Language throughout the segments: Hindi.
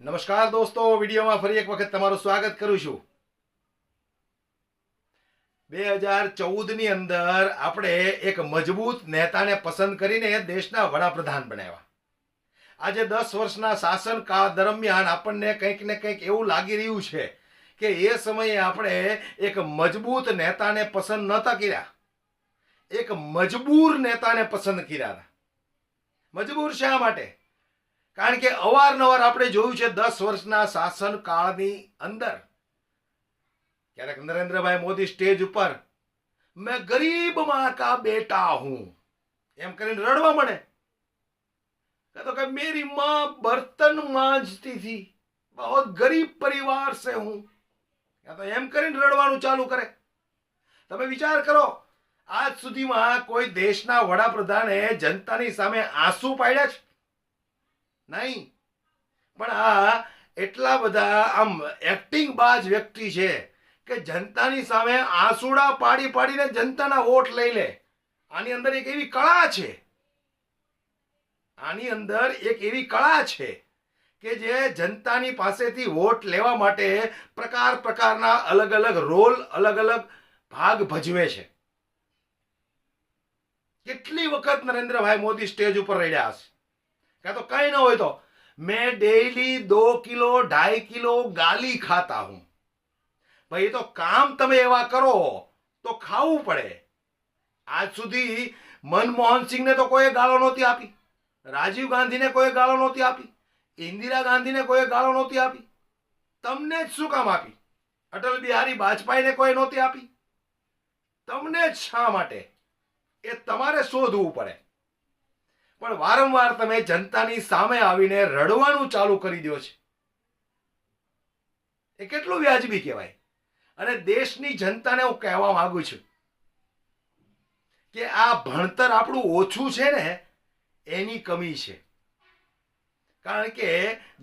નમસ્કાર દોસ્તો, વિડીયોમાં ફરી એક વખત તમારું સ્વાગત કરું છું। 2014ની અંદર આપણે એક મજબૂત નેતાને પસંદ કરીને દેશના વડાપ્રધાન બનાવ્યા। આજે 10 વર્ષના શાસનકાળ દરમિયાન આપણને કંઈક ને કંઈક એવું લાગી રહ્યું છે કે એ સમયે આપણે એક મજબૂત નેતાને પસંદ નહોતા કર્યા, એક મજબૂર નેતાને પસંદ કર્યા હતા। મજબૂર શા માટે? કારણ કે અવારનવાર આપણે જોયું છે 10 વર્ષના શાસનકાળની અંદર ક્યારેક નરેન્દ્રભાઈ મોદી સ્ટેજ ઉપર મેં ગરીબ માँ का बेटा हूं એમ કરીને રડવા મળે, कहते कि मेरी माँ बर्तन मांजती थी, बहुत गरीब परिवार से हूं, या तो એમ કરીને રડવાનું ચાલુ કરે। તમે વિચાર કરો, આજ સુધીમાં કોઈ દેશના વડાપ્રધાને જનતાની સામે આંસુ પાડ્યા છે? નહીં, પણ આ એટલા બધા આમ એક્ટિંગ બાજ વ્યક્તિ છે કે જનતાની સામે આંસુડા પાડી પાડીને જનતાના વોટ લઈ લે। આની અંદર એક એવી કળા છે, આની અંદર એક એવી કળા છે કે જે જનતાની પાસેથી વોટ લેવા માટે પ્રકાર પ્રકારના અલગ અલગ રોલ, અલગ અલગ ભાગ ભજવે છે। કેટલી વખત નરેન્દ્રભાઈ મોદી સ્ટેજ ઉપર રડ્યા હશે, क्या तो कहीं ना हो तो मैं डेली 2 किलो 2.5 किलो गाली खाता हूं। भाई तो काम તમે એવા કરો તો ખાવું પડે। આજ સુધી મનમોહન સિંહને તો કોઈ ગાળો નહોતી આપી, રાજીવ ગાંધીને કોઈ ગાળો નહોતી આપી, ઇન્દિરા ગાંધીને કોઈ ગાળો નહોતી આપી, તમને જ શું કામ આપી? અટલ બિહારી વાજપેયીને કોઈ નહોતી આપી, તમને જ શા માટે? એ તમારે શોધવું પડે। પણ વારંવાર તમે જનતાની સામે આવીને રડવાનું ચાલુ કરી દો છે, એ કેટલું વ્યાજબી કહેવાય? અને દેશની જનતાને હું કહેવા માંગુ છું કે આ ભણતર આપણું ઓછું છે ને, એની કમી છે। કારણ કે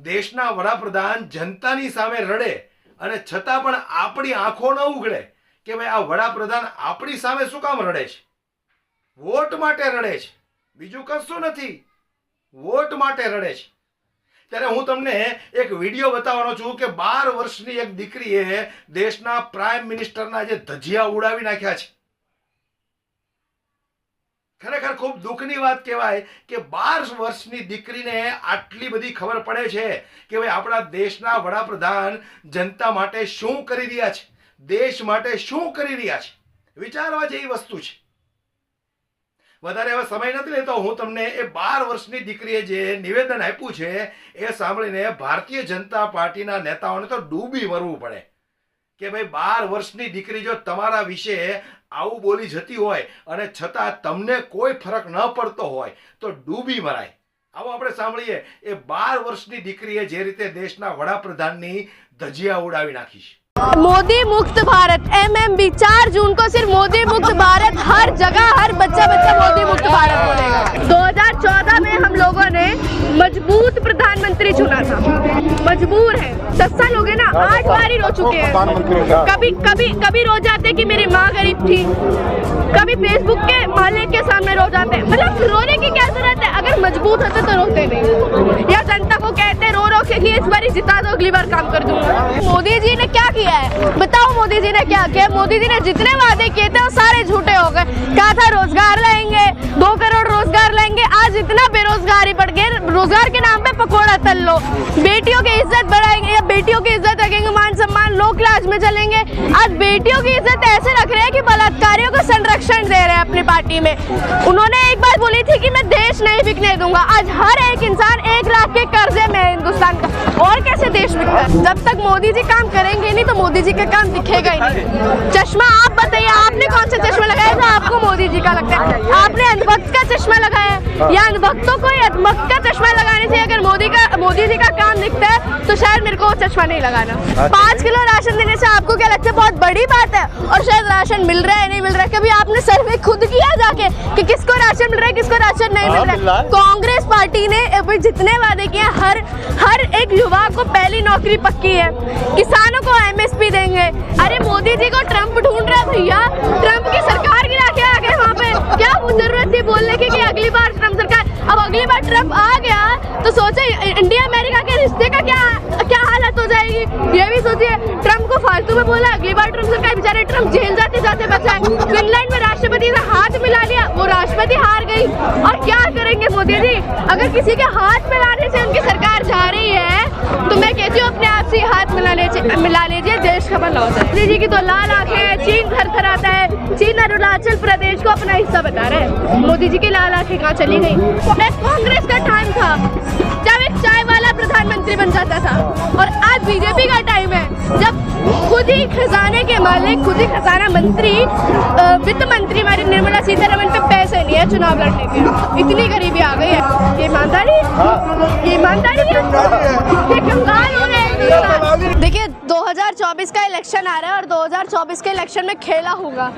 દેશના વડાપ્રધાન જનતાની સામે રડે અને છતાં પણ આપણી આંખો ન ઉઘડે કે ભાઈ આ વડાપ્રધાન આપણી સામે શું કામ રડે છે? વોટ માટે રડે છે, બીજું કશું નથી, વોટ માટે રડે છે। ત્યારે હું તમને એક વિડીયો બતાવવાનો છું કે 12 વર્ષની એક દીકરીએ દેશના પ્રાઇમ મિનિસ્ટરના જે ધજિયા ઉડાવી નાખ્યા છે। ખરેખર ખૂબ દુઃખની વાત કહેવાય કે 12 વર્ષની દીકરીને આટલી બધી ખબર પડે છે કે ભાઈ આપણા દેશના વડાપ્રધાન જનતા માટે શું કરી રહ્યા છે, દેશ માટે શું કરી રહ્યા છે। વિચારવા જેવી વસ્તુ છે। વધારે હવે સમય નથી લેતો, હું તમને એ 12 વર્ષની દીકરીએ જે નિવેદન આપ્યું છે એ સાંભળીને ભારતીય જનતા પાર્ટીના નેતાઓને તો ડૂબી મરવું પડે કે ભાઈ 12 વર્ષની દીકરી જો તમારા વિશે આવું બોલી જતી હોય અને છતાં તમને કોઈ ફરક ન પડતો હોય તો ડૂબી મરાય। આવો આપણે સાંભળીએ એ 12 વર્ષની દીકરીએ જે રીતે દેશના વડાપ્રધાનની ધજિયા ઉડાવી નાખી છે। मोदी मुक्त भारत MMB 4 जून को सिर्फ मोदी मुक्त भारत, हर जगह हर बच्चा मोदी मुक्त भारत बोलेगा। 2014 में हम लोगों ने मजबूत प्रधानमंत्री चुना था, मजबूर है। 10 साल हो गए ना, 8 बार ही रो चुके हैं। कभी रो जाते कि मेरी माँ गरीब थी, कभी फेसबुक के मालिक के सामने रो जाते। मतलब रोने की क्या जरूरत है? अगर मजबूत होते तो रोते नहीं, या जनता को कहते रो रो के इस बार जिता दो, अगली बार काम कर दूंगा। मोदी जी ने क्या किया है बताओ? मोदी जी ने क्या किया? मोदी जी ने जितने वादे किए थे वो सारे झूठे हो गए। कहा था रोजगार लाएंगे, 2 करोड़ रोजगार लाएंगे, आज इतना बेरोजगारी बढ़ गई, रोजगार के नाम पे पकौड़ा तल लो। बेटियों की इज्जत बढ़ाएंगे या बेटियों की इज्जत रखेंगे, मान सम्मान लो क्लास में चलेंगे। आज बेटियों की इज्जत ऐसे रख रहे हैं कि बलात्कारियों को संरक्षण दे रहे हैं अपनी पार्टी में। उन्होंने एक बात बोली थी कि मैं देश नहीं बिकने दूंगा, आज हर एक इंसान 1 लाख के कर्जे में है हिंदुस्तान का। और कैसे देश बिकता है? जब तक मोदी जी काम करेंगे नहीं तो मोदी जी का काम दिखेगा ही नहीं। चश्मा आप बताइए, आपने कौन सा चश्मा लगाया जो आपको मोदी जी का लगता है? आपने अंधभक्त का चश्मा लगाया है या अंधभक्तों को अंधभक्त का चश्मा लगाने से अगर मोदी जी का काम दिखता है तो शायद मेरे को चश्मा नहीं लगाना। 5 किलो राशन देने से आपको क्या लगता है बहुत बड़ी बात है? और शायद राशन मिल रहा है नहीं मिल रहा है, कभी आपने सर्वे खुद किया जाके कि किसको राशन मिल रहा है, किसको राशन नहीं मिल रहा है? कांग्रेस पार्टी ने जितने वादे किए हर एक युवा को पहली नौकरी पक्की है, किसानों को MSP देंगे। अरे मोदी जी को ट्रम्प ढूंढ रहा है भैया, ट्रम्प की सरकार गिरा के आ गए वहाँ पे। क्या वो जरूरत थी बोलने की कि अगली बार ट्रम्प सरकार? अब अगली बार ट्रम्प आ गया तो सोचे इंडिया अमेरिका के रिश्ते का क्या फालतू में बोला, अगली बार ट्रम्प सरकार, बेचारे ट्रम्प जेल जाते जाते बचा है। फिनलैंड में राष्ट्रपति से हाथ मिला लिया, वो राष्ट्रपति हार गई। और क्या करेंगे मोदी जी? अगर किसी के हाथ मिलाने से उनकी सरकार जा रही है तो मैं कहती हूँ अपने आप से हाथ मिला लीजिए, देश का भला होता है। मोदी जी की तो लाल आंखें हैं, चीन थरथराता है। चीन अरुणाचल प्रदेश को अपना हिस्सा बता रहे हैं। मोदी जी की लाल आंखें कहाँ चली गई? कांग्रेस का टाइम था जब एक चाय वाला प्रधानमंत्री बन जाता था, और आज बीजेपी का टाइम है जब खुद ही खजाने के मालिक, खुद ही खजाना मंत्री, वित्त मंत्री हमारी निर्मला सीतारमण पे पैसे नहीं है चुनाव लड़ने के। इतनी गरीबी आ गई है। ये ईमानदारी है, ये कंगाल हो रहे हैं। देखिए 2024 का इलेक्शन आ रहा है और 2024 के इलेक्शन में खेला होगा।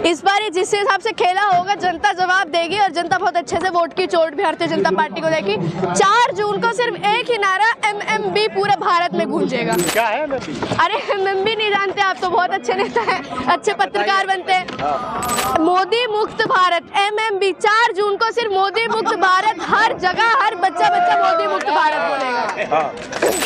इस बार जिस हिसाब से खेला होगा जनता जवाब देगी, और जनता बहुत अच्छे से वोट की चोट भी भारतीय जनता पार्टी को देगी। 4 जून को सिर्फ एक ही नारा MMB पूरे भारत में गूंजेगा। क्या है MMB? अरे MMB नहीं जानते आप तो बहुत अच्छे नेता हैं, अच्छे पत्रकार बनते हैं। मोदी मुक्त भारत MMB 4 जून को सिर्फ मोदी मुक्त भारत, हर जगह हर बच्चा मोदी मुक्त भारत बोलेगा।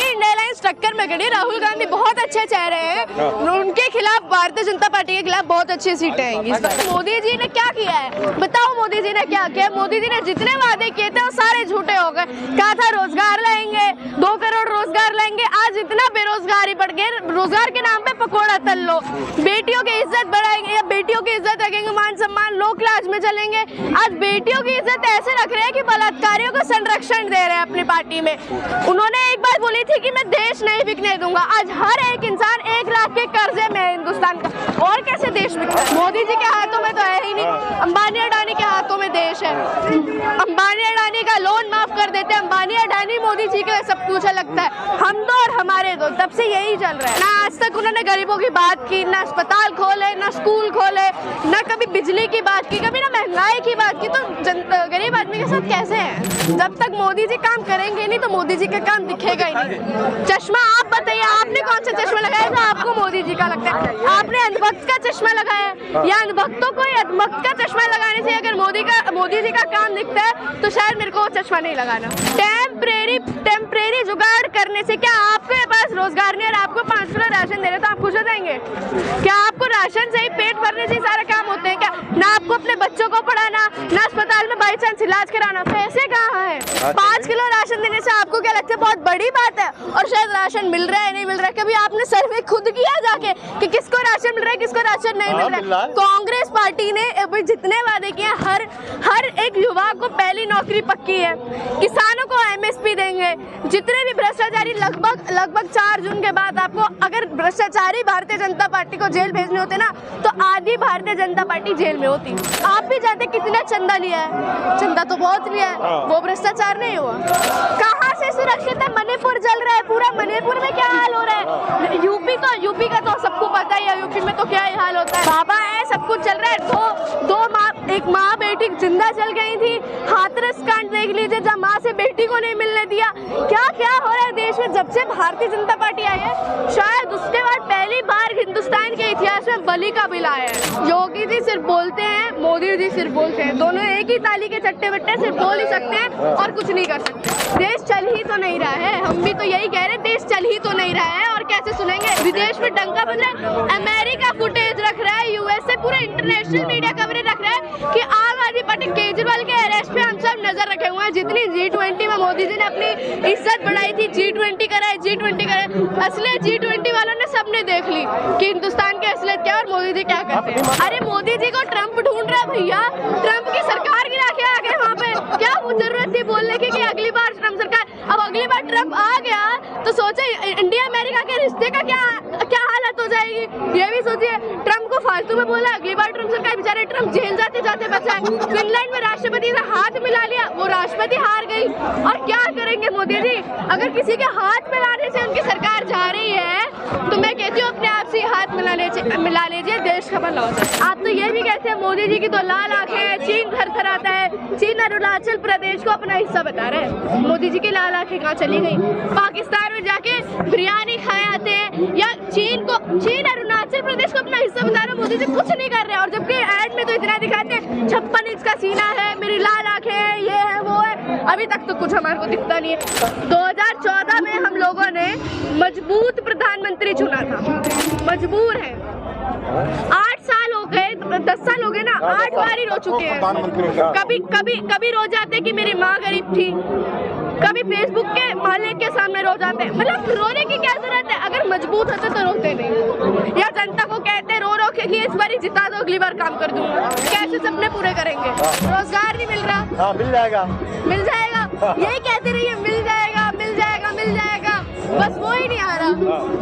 इंडिया लाइंस टक्कर में खड़ी, राहुल गांधी बहुत अच्छे चेहरे हैं, उनके खिलाफ भारतीय जनता पार्टी के खिलाफ बहुत अच्छी सीटें आएंगी इस बार। मोदी जी ने क्या किया है बताओ? मोदी जी ने क्या किया? मोदी जी ने जितने वादे किए थे वो सारे झूठे हो गए। कहा था रोजगार लाएंगे, 2 करोड़ रोजगार लाएंगे, आज इतना बेरोजगारी बढ़ गई, रोजगार के नाम पे पकौड़ा तल लो। बेटियों की इज्जत बढ़ाएंगे या बेटियों की इज्जत रखेंगे, मान सम्मान लोक लाज में चलेंगे। आज बेटियों की इज्जत ऐसे रख रहे हैं कि बलात्कारियों को संरक्षण दे रहे हैं अपनी पार्टी में। उन्होंने एक बात बोली थी कि मैं देश नहीं बिकने दूंगा। आज हर एक इंसान 1 लाख के कर्जे में है हिंदुस्तान का, और कैसे देश बिकता है? मोदी जी के हाथों में तो है ही नहीं, अंबानी अडानी के हाथों में देश है। अंबानी अडानी का लोन माफ कर देते हैं, अंबानी अडानी मोदी जी के सब कुछ लगता है। हम दो और हमारे दो, तब से यही चल रहा है। ना आज तक उन्होंने गरीबों की बात की, ना अस्पताल खोले, ना स्कूल खोले, ना कभी बिजली की बात की, कभी ना महंगाई की बात की। तो गरीब आदमी के साथ कैसे है? जब तक मोदी जी काम करेंगे नहीं तो मोदी जी का काम दिखेगा ही नहीं। चश्मा आप बताइए, आपने कौन सा चश्मा लगाया जो आपको मोदी जी का लगता है? आपने अंधभक्त का चश्मा लगाया, या अंधभक्तों को अंधभक्त का चश्मा लगाने से अगर मोदी जी का काम दिखता है तो शायद मेरे को वो चश्मा नहीं लगाना। टेम्परेरी जुगाड़ करने से क्या आपके पास रोजगार नहीं और आपको 5 किलो राशन दे रहे तो आप खुश हो जाएंगे? क्या आपको राशन से ही पेट भरने से ही सारा काम होते हैं क्या? ना आपको अपने बच्चों को पढ़ाना, ना अस्पताल में बाई चांस इलाज कराना, पैसे कहाँ है? 5 किलो राशन देने से आपको क्या लगता है बहुत बड़ी बात है? और शायद राशन मिल रहा है नहीं मिल रहा है, कभी आपने सर्वे खुद किया जाके कि किसको राशन मिल रहा है, किसको राशन नहीं मिल रहा है? कांग्रेस पार्टी ने अभी जितने वादे किए, हर एक युवा को पहली नौकरी पक्की है, किसानों को MSP देंगे। जितने भी भ्रष्टाचारी लगभग 4 जून के बाद आपको अगर भ्रष्टाचारी भारतीय जनता पार्टी को जेल भेजने होते ना तो आधी भारतीय जनता पार्टी जेल में होती। आप भी जानते कितना चंदा लिया है, चंदा तो बहुत लिया है, वो भ्रष्टाचार नहीं हुआ। कहाँ से सुरक्षित है? मणिपुर जल रहा है पूरा, मणिपुर में क्या हाल हो रहा है? यूपी का तो सबको पता ही है, यूपी में तो क्या हाल होता है। बाबा है, सब कुछ चल रहा है। एक माँ बेटी जिंदा चल गई थी। हाथरस कांड देख लीजिए, जब माँ से बेटी को नहीं मिलने दिया। क्या हो रहा है देश में? जब से भारतीय जनता पार्टी आई है शायद उसके बाद पहली बार हिंदुस्तान के इतिहास में बलि का बिल आया है। योगी जी सिर्फ बोलते हैं, मोदी जी सिर्फ बोलते हैं, दोनों एक ही ताली के चट्टे बट्टे, सिर्फ बोल ही सकते हैं और कुछ नहीं कर सकते। देश चल ही तो नहीं रहा है, हम भी तो यही कह रहे हैं, देश चल ही तो नहीं रहा है और कैसे सुनेंगे? विदेश में डंका बज रहा है, अमेरिका फुटेज रख रहा है, USA पूरा इंटरनेशनल मीडिया कवरेज रख रहा है कि आम आदमी पार्टी केजरीवाल के अरेस्ट पे हम सब नजर रखे हुए हैं। जितनी G20 में मोदी जी ने अपनी इज्जत बढ़ाई थी, G20 कराए, असलियत G20 वालों ने सबने देख ली कि हिंदुस्तान की असलियत क्या और मोदी जी क्या करते हैं। अरे मोदी जी को ट्रम्प ढूंढ रहा है भैया, ट्रम्प की सरकार गिरा के आ गए वहाँ पे। क्या वो जरूरत थी बोलने की कि अगली बार ट्रम्प सरकार? अब अगली बार ट्रम्प आ गया तो सोचे इंडिया अमेरिका के रिश्ते का क्या हालत हो जाएगी, ये भी सोचिए। ट्रम्प को फालतू में बोला, अगली बार ट्रम्प सरकार, बेचारे ट्रम्प जेल जाते जाते बचा है। फिनलैंड में राष्ट्रपति से हाथ मिला लिया, वो राष्ट्रपति हार गई। और क्या करेंगे मोदी जी? अगर किसी के हाथ मिलाने से उनकी सरकार जा रही है तो मैं कहती हूँ अपने आप से हाथ मिला लीजिए, देश का भला होता है। आप तो ये भी कहते हैं मोदी जी की तो लाल आंखें हैं, चीन थरथराता है, चीन अरुणाचल प्रदेश को अपना हिस्सा बता रहे हैं। मोदी जी की लाल आंखें कहाँ चली गई? पाकिस्तान में जाके बिरयानी खाए आते हैं, या चीन अरुणाचल प्रदेश को अपना हिस्सा बता रहे हैं। मोदी जी कुछ नहीं कर रहे हैं, और जबकि ऐड में तो इतना दिखाते हैं 56 इंच का सीना है, मेरी लाल आंखें हैं, ये है वो है। अभी तक तो कुछ हमारे को दिखता नहीं है। 2014 में हम लोगों ने मजबूत प्रधानमंत्री चुना था, मजबूर हैं। 8 साल हो गए, 10 साल हो गए ना, 8 बार ही रो चुके हैं। कभी रो जाते कि मेरी माँ गरीब थी, कभी फेसबुक के माले के सामने रो जाते हैं। मतलब रोने की क्या जरूरत है, अगर मजबूत होते तो रोते नहीं। या जनता को कहते रो रो के कि इस बार ही जिता दो, अगली बार काम कर दूंगा। कैसे सपने पूरे करेंगे? रोजगार नहीं मिल रहा। मिल जाएगा, मिल जाएगा, यही कहते रहिए, मिल जाएगा मिल जाएगा मिल जाएगा, बस वो ही नहीं आ रहा,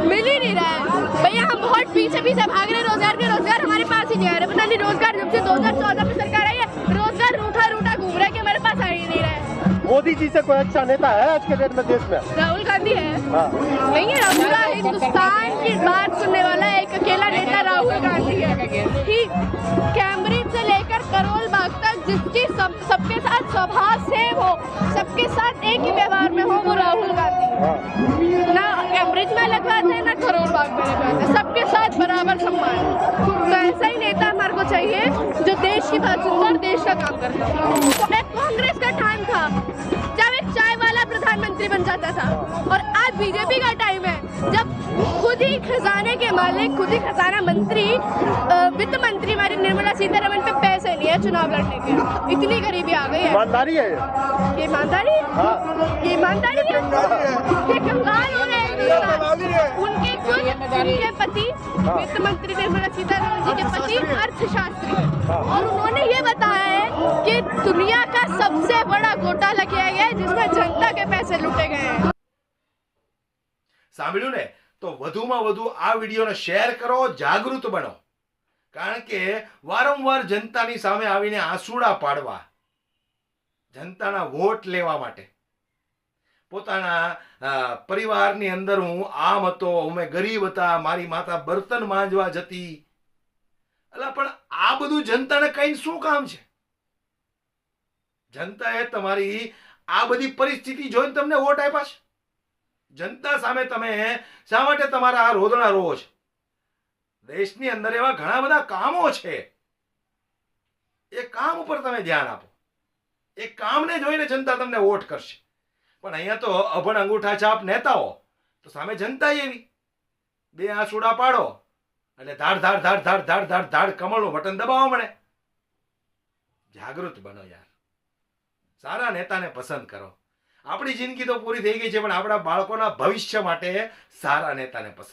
मिल ही नहीं रहा है। भैया हम बहुत पीछे भाग रहे रोजगार हमारे पास ही नहीं आ रहा। पता नहीं रोजगार जब से 2014 में सरकार आई है, रोजगार रूठा घूम रहा है कि हमारे पास आ ही नहीं रहा है। मोदी जी से कोई अच्छा नेता है आज के डेट में देश में? राहुल गांधी है। नहीं है, पूरा हिंदुस्तान की बात सुनने वाला एक अकेला नेता राहुल गांधी है कि कैम्ब्रिज से लेकर करोल बाग तक जिसकी सबके साथ स्वभाव सेम हो, सबके साथ एक ही व्यवहार में हो, वो राहुल गांधी। ना कैम्ब्रिज में अलग बात है, ना करोल बाग में अलग बात है, सबके साथ बराबर सम्मान। तो ऐसा ही नेता हमारे को चाहिए जो देश की बात सुनता और देश का काम करता है। कांग्रेस का टाइम था जब एक चाय वाला प्रधानमंत्री बन जाता था, और आज बीजेपी का टाइम है जब खुद ही खजाने के मालिक, खुद ही खजाना मंत्री, वित्त मंत्री हमारी निर्मला सीतारमण पे पैसे नहीं है चुनाव लड़ने के। इतनी गरीबी आ गई है। ईमानदारी है ये ईमानदारी, ये ईमानदारी है। ये कंगाल हो रहे हैं। उनके खुद उनके पति वित्त मंत्री निर्मला सीतारमण जी के पति अर्थशास्त्री, और उन्होंने ये बताया है कि दुनिया का सबसे बड़ा घोटाला किया गया है जिसमें जनता के पैसे लूटे गए हैं। સાંભળ્યું ને? તો વધુમાં વધુ આ વિડીયોને શેર કરો, જાગૃત બનો, કારણ કે વારંવાર જનતાની સામે આવીને આંસુડા પાડવા, જનતાના વોટ લેવા માટે પોતાના પરિવારની અંદર હું આમ હતો, અમે ગરીબ હતા, મારી માતા બર્તન માંજવા જતી, એટલે પણ આ બધું જનતાને કઈ શું કામ છે? જનતાએ તમારી આ બધી પરિસ્થિતિ જોઈને તમને વોટ આપ્યા છે। જનતા સામે તમે શા માટે તમારા આ રોદણા રોવો છો? દેશની અંદર એવા ઘણા બધા કામો છે, એ કામ ઉપર તમે ધ્યાન આપો, એ કામને જોઈને જનતા તમને વોટ કરશે। પણ અહીંયા તો અભણ અંગૂઠા છાપ નેતાઓ, તો સામે જનતા એવી બે આંસુડા પાડો એટલે ધાડ ધાડ ધાડ ધાડ ધાડ ધાડ ધાડ કમળનું બટન દબાવવા મળે। જાગૃત બનો યાર, સારા નેતાને પસંદ કરો। આપણી જિંદગી તો પૂરી થઈ ગઈ છે, પણ આપણા બાળકોના ભવિષ્ય માટે સારા નેતાને પસંદ